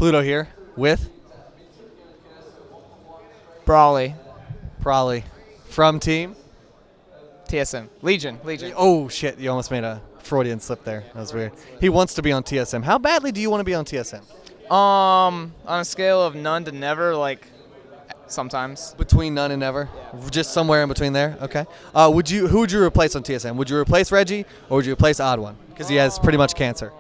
Pluto here with Raleigh. Raleigh from team. TSM. Legion. Oh, shit. You almost made a Freudian slip there. That was weird. He wants to be on TSM. How badly do you want to be on TSM? On a scale of none to never, like sometimes. Between none and never? Yeah. Just somewhere in between there? Okay. Who would you replace on TSM? Would you replace Reggie or would you replace Odd One? Because he has pretty much cancer.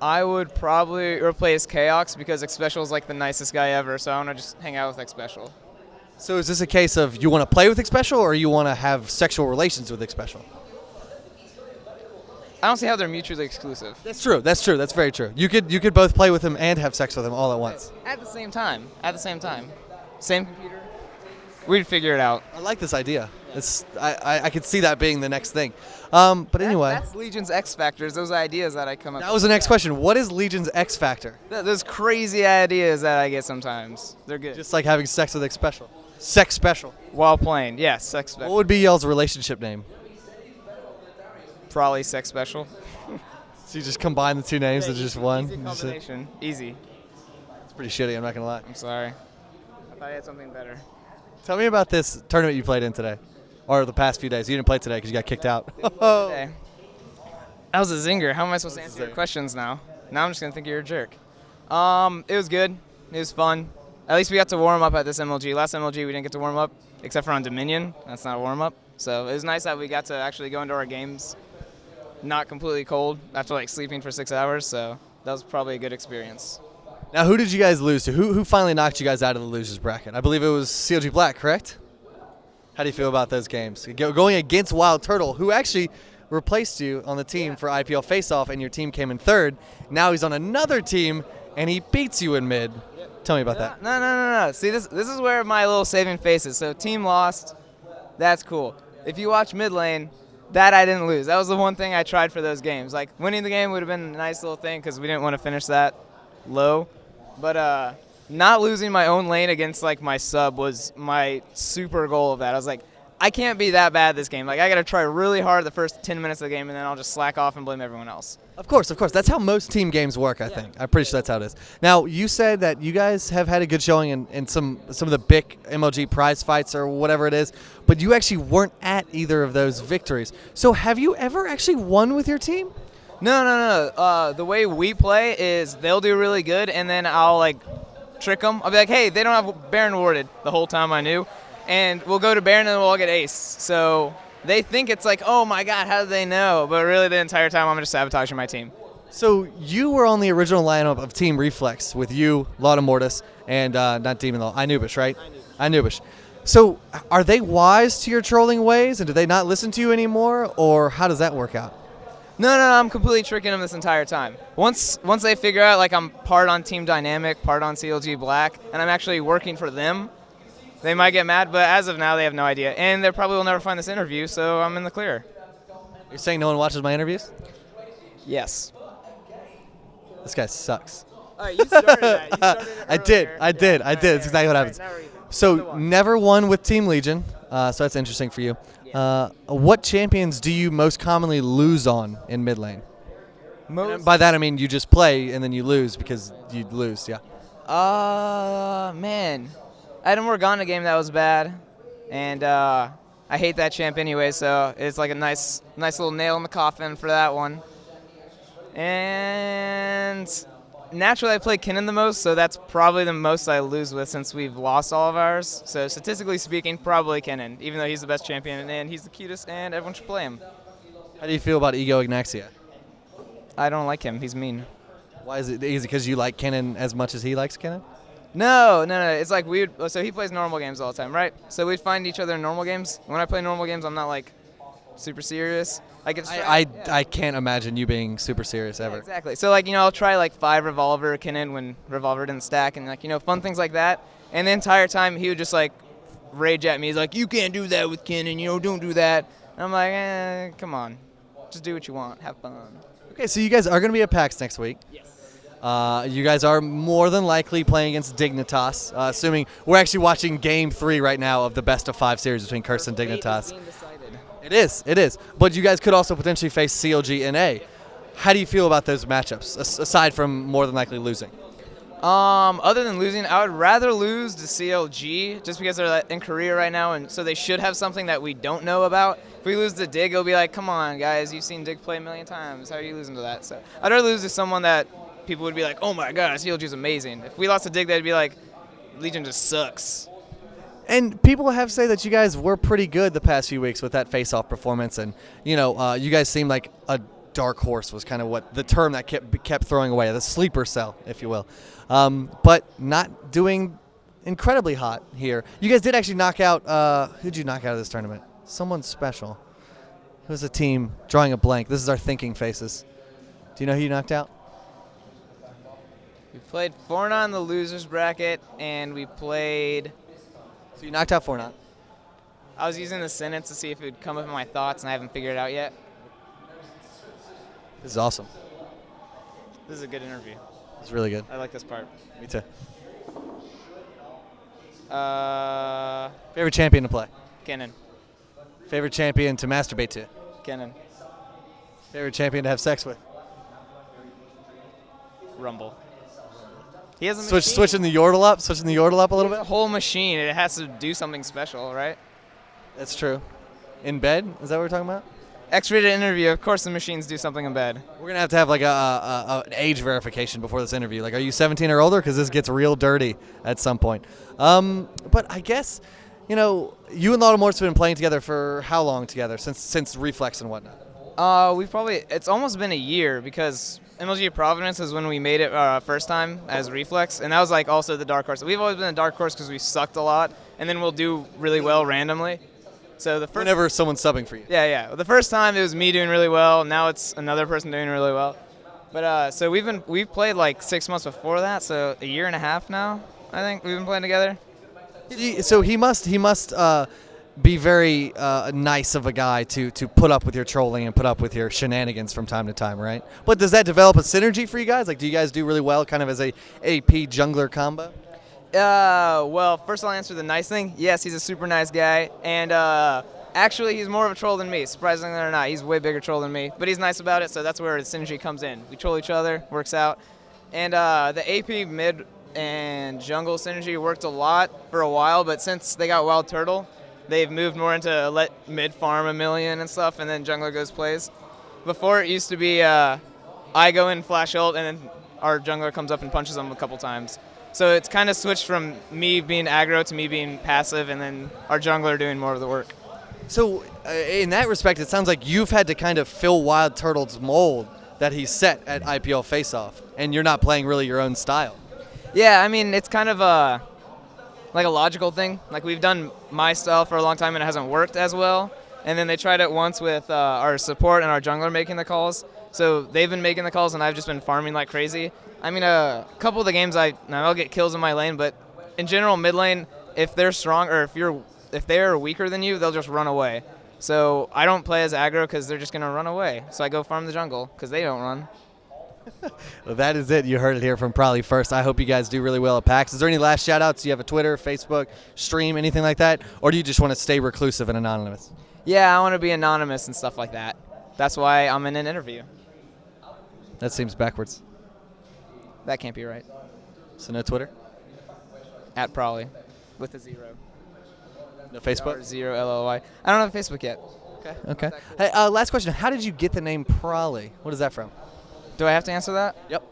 I would probably replace Chaos because X-Special is like the nicest guy ever, so I want to just hang out with X-Special. So is this a case of you want to play with X-Special or you want to have sexual relations with X-Special? I don't see how they're mutually exclusive. That's true. That's very true. You could both play with him and have sex with him all at once. At the same time. Same computer. We'd figure it out. I like this idea. I could see that being the next thing. But anyway. That's Legion's X Factors, those ideas that I come up with. That was the next question. What is Legion's X Factor? Those crazy ideas that I get sometimes. They're good. Just like having sex with X-Special. Sex special. While playing, yes, Sex Special. What would be y'all's relationship name? Probably Sex Special. So you just combine the two names into just one? Easy combination. Easy. It's pretty shitty, I'm not going to lie. I'm sorry. I thought I had something better. Tell me about this tournament you played in today. Or the past few days. You didn't play today because you got kicked out. That was a zinger. How am I supposed to answer your questions now? Now I'm just going to think you're a jerk. It was good. It was fun. At least we got to warm up at this MLG. Last MLG we didn't get to warm up, except for on Dominion. That's not a warm up. So it was nice that we got to actually go into our games not completely cold after like sleeping for 6 hours. So that was probably a good experience. Now, who did you guys lose to? Who finally knocked you guys out of the losers bracket? I believe it was CLG Black, correct? How do you feel about those games? Going against Wild Turtle, who actually replaced you on the team for IPL Face-Off, and your team came in third. Now he's on another team, and he beats you in mid. Tell me about that. No. See, this is where my little saving face is. So team lost. That's cool. If you watch mid lane, that I didn't lose. That was the one thing I tried for those games. Like, winning the game would have been a nice little thing because we didn't want to finish that low. But not losing my own lane against, like, my sub was my super goal of that. I was like, I can't be that bad this game. Like, I got to try really hard the first 10 minutes of the game, and then I'll just slack off and blame everyone else. Of course. That's how most team games work, I think. I'm pretty sure that's how it is. Now, you said that you guys have had a good showing in some of the big MLG prize fights or whatever it is, but you actually weren't at either of those victories. So have you ever actually won with your team? No. The way we play is they'll do really good, and then I'll, like, trick them. I'll be like, hey, they don't have Baron warded the whole time I knew. And we'll go to Baron and we'll all get ace. So they think it's like, oh my God, how do they know? But really the entire time I'm just sabotaging my team. So you were on the original lineup of Team Reflex with you, Lauda Mortis, and not Demon Law, Inubish, right? Inubish. So are they wise to your trolling ways, and do they not listen to you anymore, or how does that work out? No, I'm completely tricking them this entire time. Once they figure out like I'm part on Team Dynamic, part on CLG Black, and I'm actually working for them, they might get mad, but as of now, they have no idea. And they probably will never find this interview, so I'm in the clear. You're saying no one watches my interviews? Yes. This guy sucks. You started that. You started it earlier. I did. That's exactly what happens. So never won with Team Legion, so that's interesting for you. What champions do you most commonly lose on in mid lane? By that I mean you just play and then you lose because you lose, yeah. Man. I had a Morgana game that was bad, and I hate that champ anyway, so it's like a nice little nail in the coffin for that one. And naturally I play Kinnan the most, so that's probably the most I lose with since we've lost all of ours. So statistically speaking, probably Kinnan, even though he's the best champion and he's the cutest and everyone should play him. How do you feel about Ego Ignaxia? I don't like him. He's mean. Why is it? Is it because you like Kinnan as much as he likes Kinnan? No. It's like so he plays normal games all the time, right? So we'd find each other in normal games. When I play normal games, I'm not like super serious. I can't imagine you being super serious ever. Yeah, exactly. So like, I'll try like 5 Revolver Kinnan when Revolver didn't stack and like, fun things like that. And the entire time he would just like rage at me. He's like, you can't do that with Kinnan, don't do that. And I'm like, come on. Just do what you want. Have fun. Okay, so you guys are going to be at PAX next week. Yes. You guys are more than likely playing against Dignitas, assuming we're actually watching Game 3 right now of the best of 5 series between Curse and Dignitas. It is. But you guys could also potentially face CLG NA. How do you feel about those matchups, aside from more than likely losing? Other than losing, I would rather lose to CLG just because they're in Korea right now, and so they should have something that we don't know about. If we lose to Dig, it'll be like, come on, guys, you've seen Dig play a million times. How are you losing to that? So I'd rather lose to someone that people would be like, oh my god, CLG's amazing. If we lost to Dig, they'd be like, Legion just sucks. And people have said that you guys were pretty good the past few weeks with that face-off performance, and you guys seemed like a dark horse was kind of what the term that kept throwing away, the sleeper cell, if you will. But not doing incredibly hot here. You guys did actually knock out. Who'd you knock out of this tournament? Someone special. It was a team drawing a blank. This is our thinking faces. Do you know who you knocked out? We played Fortnite in the losers bracket, and we played. So you knocked out Fortnite. I was using the sentence to see if it would come up in my thoughts, and I haven't figured it out yet. This is awesome. This is a good interview. It's really good. I like this part. Me too. Uh, Favorite champion to play? Kennen. Favorite champion to masturbate to? Kennen. Favorite champion to have sex with? Rumble. He has a Switching the yordle up a little bit? A whole machine. It has to do something special, right? That's true. In bed? Is that what we're talking about? X-rated interview. Of course the machines do something in bed. We're going to have like an age verification before this interview. Like, are you 17 or older? Because this gets real dirty at some point. But I guess, you and Laudermort's been playing together for how long together? Since Reflex and whatnot? It's almost been a year because MLG Providence is when we made it first time as Reflex, and that was like also the dark horse. We've always been a dark horse because we sucked a lot, and then we'll do really well randomly. So whenever someone's subbing for you. Yeah. The first time it was me doing really well. Now it's another person doing really well. But so we've played like 6 months before that, so a year and a half now. I think we've been playing together. So he must be very nice of a guy to put up with your trolling and put up with your shenanigans from time to time, right? But does that develop a synergy for you guys? Like, do you guys do really well kind of as a AP jungler combo? Well, first I'll answer the nice thing. Yes, he's a super nice guy, and actually he's more of a troll than me, surprisingly or not. He's a way bigger troll than me, but he's nice about it, so that's where the synergy comes in. We troll each other, works out. And the AP mid and jungle synergy worked a lot for a while, but since they got Wild Turtle, they've moved more into let mid farm a million and stuff, and then jungler goes plays. Before it used to be I go in flash ult, and then our jungler comes up and punches them a couple times. So it's kind of switched from me being aggro to me being passive, and then our jungler doing more of the work. So in that respect, it sounds like you've had to kind of fill Wild Turtle's mold that he set at IPL Face-Off, and you're not playing really your own style. Yeah, I mean, it's kind of like a logical thing. Like, we've done my style for a long time, and it hasn't worked as well. And then they tried it once with our support and our jungler making the calls. So they've been making the calls, and I've just been farming like crazy. I mean, a couple of the games I'll get kills in my lane, but in general, mid lane, if they're strong or if they're weaker than you, they'll just run away. So I don't play as aggro because they're just gonna run away. So I go farm the jungle because they don't run. Well, that is it. You heard it here from Probably First. I hope you guys do really well at PAX. Is there any last shout-outs? Do you have a Twitter, Facebook, stream, anything like that? Or do you just want to stay reclusive and anonymous? Yeah, I want to be anonymous and stuff like that. That's why I'm in an interview. That seems backwards. That can't be right. So no Twitter? At Probably, with a 0. No Facebook? PR0LLY. I don't have Facebook yet. Okay. Hey, last question. How did you get the name Raleigh? What is that from? Do I have to answer that? Yep.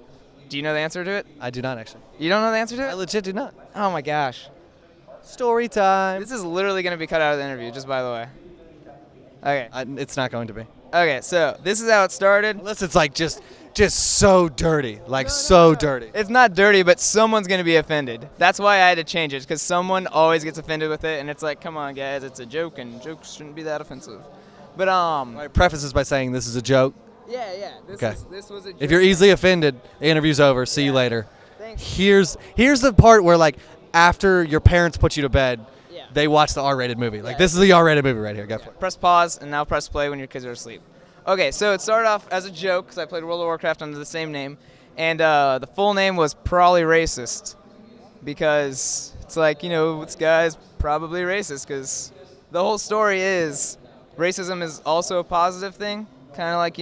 Do you know the answer to it? I do not, actually. You don't know the answer to I it? legit do not. Oh my gosh. Story time. This is literally going to be cut out of the interview, just by the way. Okay. It's not going to be. Okay, so this is how it started. Unless it's like just so dirty. Like so dirty. It's not dirty, but someone's going to be offended. That's why I had to change it, because someone always gets offended with it, and it's like, come on, guys, it's a joke, and jokes shouldn't be that offensive. But, I preface this by saying this is a joke. Yeah. This was a joke. If you're easily offended, the interview's over. See you later. Thanks. Here's the part where, like, after your parents put you to bed, Yeah. they watch the R-rated movie. Like, this is the R-rated movie right here. Go for it. Press pause, and now press play when your kids are asleep. Okay, so it started off as a joke, because I played World of Warcraft under the same name, and the full name was Probably Racist, because it's like, this guy's probably racist, because the whole story is racism is also a positive thing, kind of like,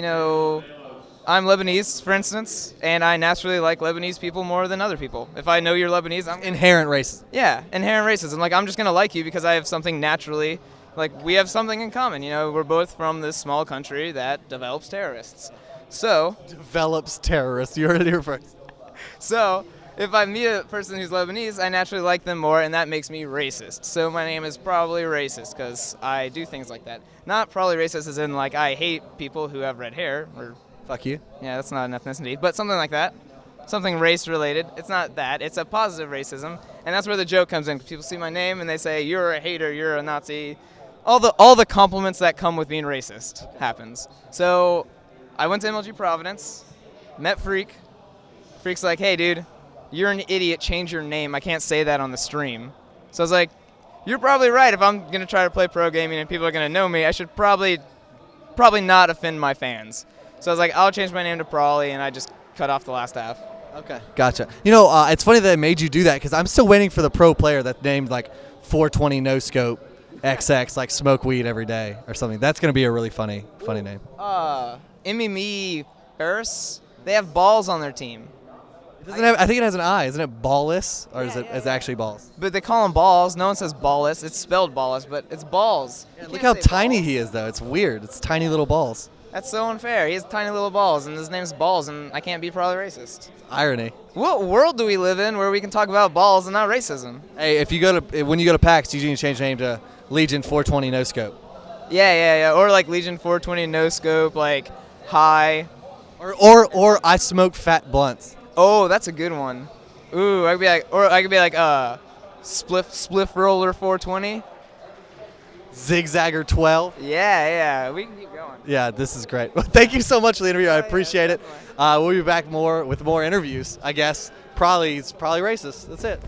I'm Lebanese, for instance, and I naturally like Lebanese people more than other people. If I know you're Lebanese, I'm Inherent racism. yeah, inherent racism. Like, I'm just gonna like you because I have something naturally, like, we have something in common. You know, we're both from this small country that develops terrorists. So, Develops terrorists. You heard it here first. so if I meet a person who's Lebanese, I naturally like them more, and that makes me racist. So my name is probably racist because I do things like that. Not probably racist as in, like, I hate people who have red hair, or Fuck you. yeah, that's not an ethnicity, but something like that. Something race-related. It's not that. It's a positive racism, and that's where the joke comes in. People see my name and they say, "You're a hater. You're a Nazi." All the compliments that come with being racist happens. So, I went to MLG Providence, met Freak. Freak's like, "Hey, dude, you're an idiot. Change your name. I can't say that on the stream." So I was like, "You're probably right. If I'm gonna try to play pro gaming and people are gonna know me, I should probably not offend my fans." So I was like, I'll change my name to Prawley, and I just cut off the last half. Okay. Gotcha. You know, it's funny that it made you do that because I'm still waiting for the pro player that's named like 420 no scope XX, like smoke weed every day or something. That's going to be a really funny name. MME Ferris, they have balls on their team. It doesn't have, I think it has an I. Isn't it ballless or is it actually balls? But they call them balls. No one says ballless. It's spelled ballless, but it's balls. Yeah, look how tiny he is, though. It's weird. It's tiny little balls. That's so unfair. He has tiny little balls, and his name's Balls, and I can't be probably racist. Irony. What world do we live in where we can talk about balls and not racism? Hey, when you go to PAX, you need to change your name to Legion 420 no scope. Yeah. Or like Legion 420 no scope, like high. Or I smoke fat blunts. Oh, that's a good one. Ooh, I could be like spliff roller 420. Zigzagger 12. Yeah, we can keep going. Yeah, this is great. Well, thank you so much for the interview. I appreciate it. We'll be back with more interviews, I guess. Probably racist. That's it.